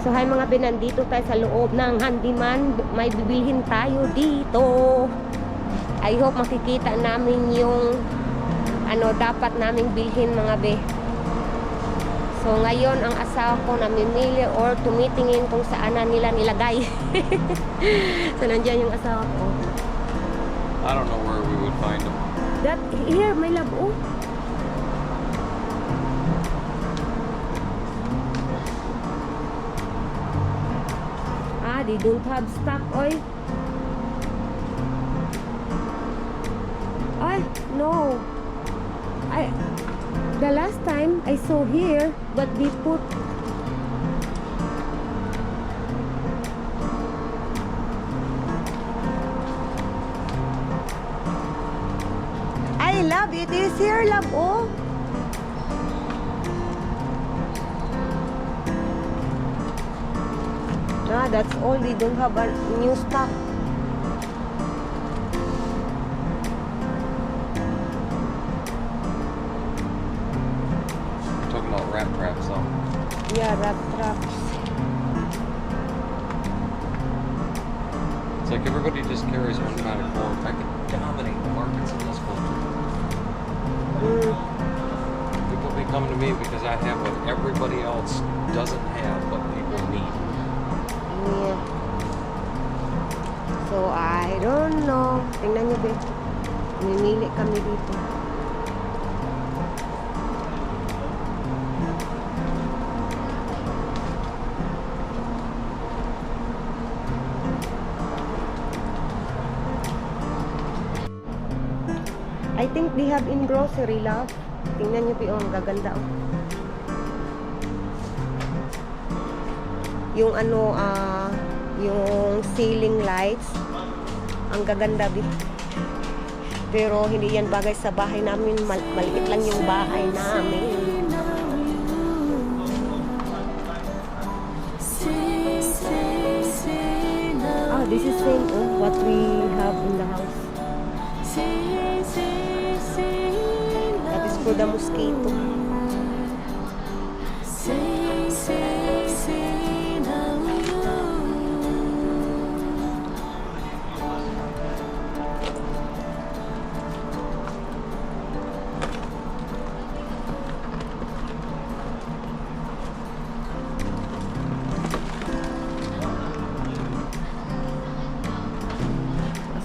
So hi mga be, nandito tayo sa loob ng handyman. May bibilhin tayo dito. I hope makikita namin yung ano dapat naming bilhin mga be. So ngayon ang asawa ko namimili or tumitingin kung saan na nila nilagay. So nandiyan yung asawa ko. I don't know where we would find them. That here, my love. Oh. They don't have stock oil. No. The last time I saw here, but they put I love it is here, love. Oh. That's all. We don't have a new stock. We're talking about rat traps, though. Yeah, rat traps. It's like everybody just carries one kind of cord. I could dominate the markets in this country. People be coming to me because I have what everybody else doesn't have, but people need. Yeah. So, I don't know. Tingnan nyo, be. Mimili kami dito. I think they have in grocery, love. Tingnan nyo, be. Oh, ang gaganda, oh. Yung ano, yung ceiling lights ang gaganda bi. Pero hindi yan bagay sa bahay namin, maliit lang yung bahay namin. This is same what we have in the house. That is for the mosquito.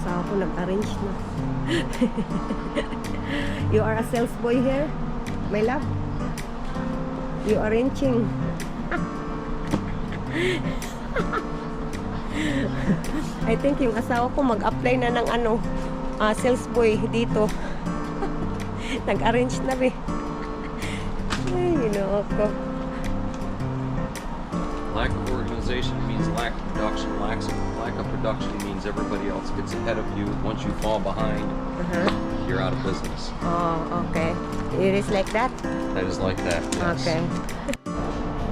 Ako nag-arrange na. You are a sales boy here, my love. You arranging. I think yung asawa ko mag-apply na ng ano, sales boy dito. Nag-arrange na be. Ay, you know ako. Lack of organization means lack of production. Lack of production means everybody else gets ahead of you. Once you fall behind, you're out of business. Oh, okay. It is like that? That is like that, yes. Okay.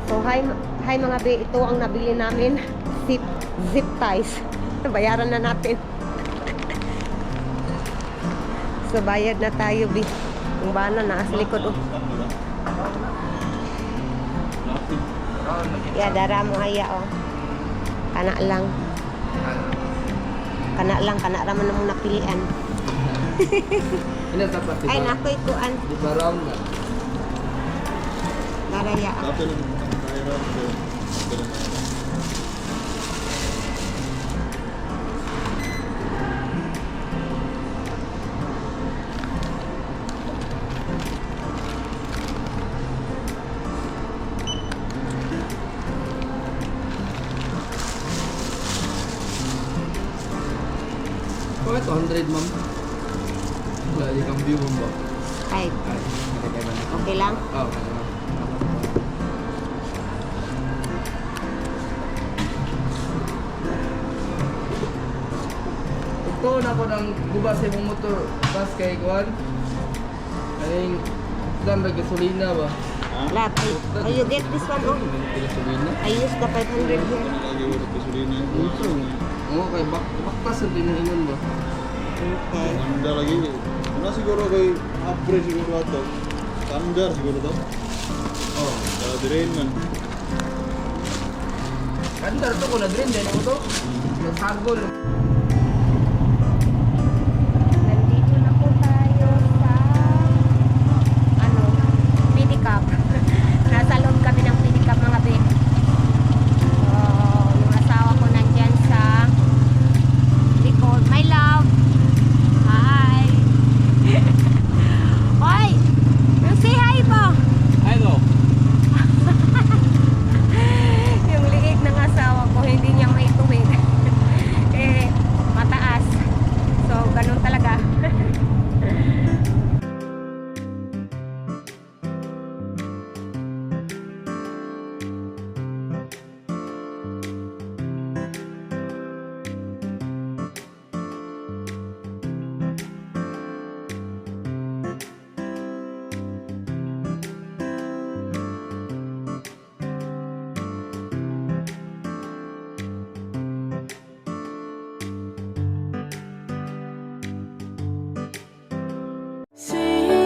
So, hi mga be. Ito ang nabili namin. Zip ties. Bayaran na natin. So, bayad na tayo, be. Yung bana na sa likod, oh. Ya, dara mo haya, oh. Kana lang, kana raman na mong napilian. Ay, nakoy kuan. Di ba round na? Daraya. Bakit 200, ma'am? Lagi kang view mo ba? Ay, okay lang. Oo, okay lang. Ito na ko ng guba sa imong motor pas kay Kuan. Aning dan na gasolina ba? Lab, you get this one, oh. Gasolina? I use the 500 here. Oo, kay baktas sa din ba? Okay. Anda lagi. Una siguro kay upgrade siguro ato. Standard siguro to. Oh, Direin man. Andar to ko na din din ko to. Nagsagol. Nandito na po tayo sa ano, pedicab. Nasa loob kami ng pedicab mga be. So, yung asawa ko nandyan sa likod. My love! Hi! Hoy! Say hi po! Hello. Yung liig ng asawa ko, hindi niya maituwid. Eh, mataas. So, ganun talaga.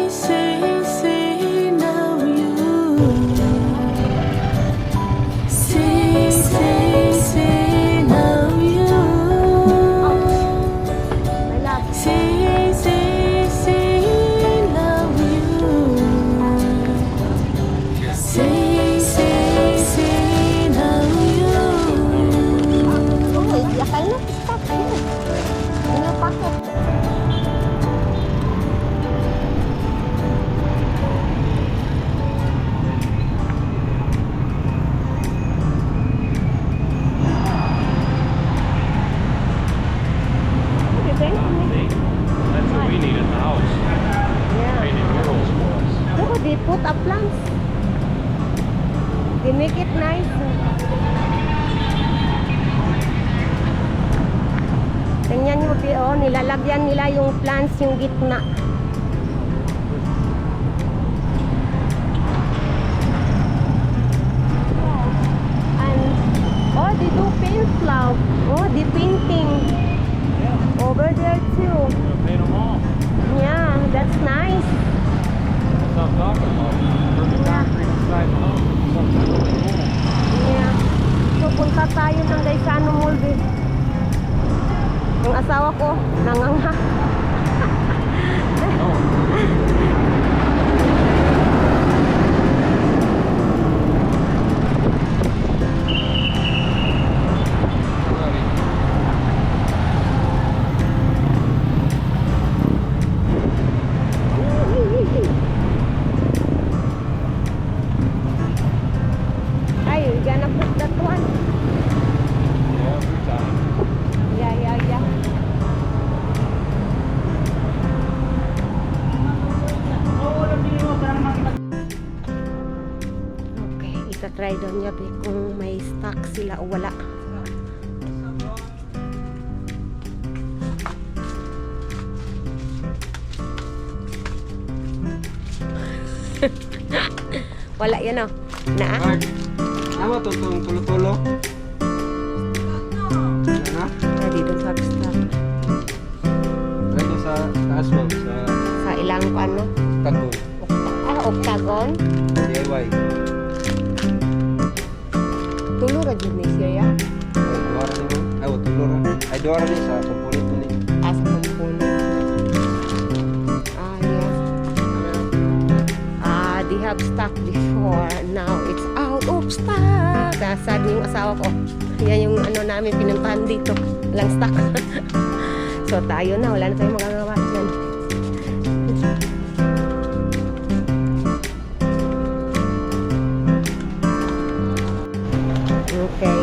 Say now you. Say now you. My love. Say now you. Say now you. Oh, yakal na. Stop. Ano pa ko? That's what we need in the house. Yeah. Painted murals for us. Oh, they put up plants. They make it nice. Tingnan nyo, oh, nilalagyan nila yung plants yung gitna. And, oh, they do paint flower. Oh, they painting. Over there too. Paint them all. Yeah, that's nice. That's what I'm talking about. Perfect concrete inside the home. Something really cool. Yeah. So, punta tayo ng Gaisano Mall, eh. Yung asawa ko, nangangha. Ay, you gonna put that one? Every time. Yeah. Okay, itatry daw niya be kung may stock sila o wala. Wala yan o. Naa? Nama to tong tulo-tulo. Na? Hindi doon sa stock. Dito sa taas mo sa Sa ilang ano? tagon. Octagon? DIY. Tulo ra dyan ni siya ya? Ay, duwara ni mo. Ay, tulura. Ay, duwara ni sa component mo ni. As a component. Yeah. They have stock before. Now it's out of stock. Sabi yung asawa ko, yan yung ano namin pinuntahan dito. Walang stock. So tayo na, wala na tayong magagawa dyan. Okay.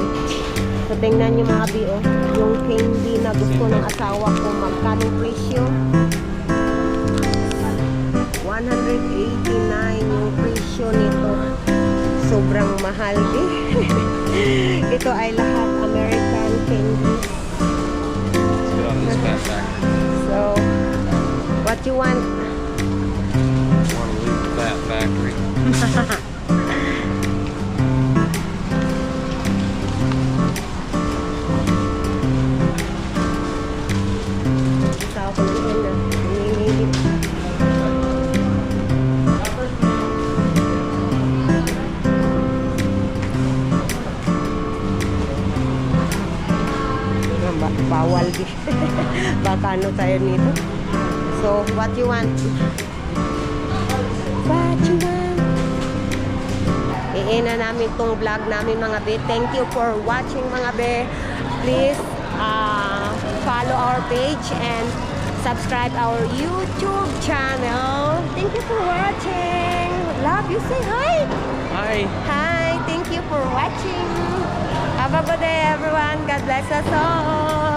So tingnan nyo mga bio, yung candy na gusto ng asawa ko, magkano presyo? 189 yung presyo nito. Sobrang mahal din. Ito ay lahat American candy. Let's get on this fat factory. So, what you want? I want to leave the fat factory. Asawa ko lang yun na. Nangingilit. Bawal di. Baka ano tayo nito. So, what you want? What you want? Iina namin tong vlog namin mga be. Thank you for watching mga be. Please follow our page and subscribe our YouTube channel. Thank you for watching. Love you. Say hi. Hi! Hi. Thank you for watching. Have a good day everyone. God bless us all.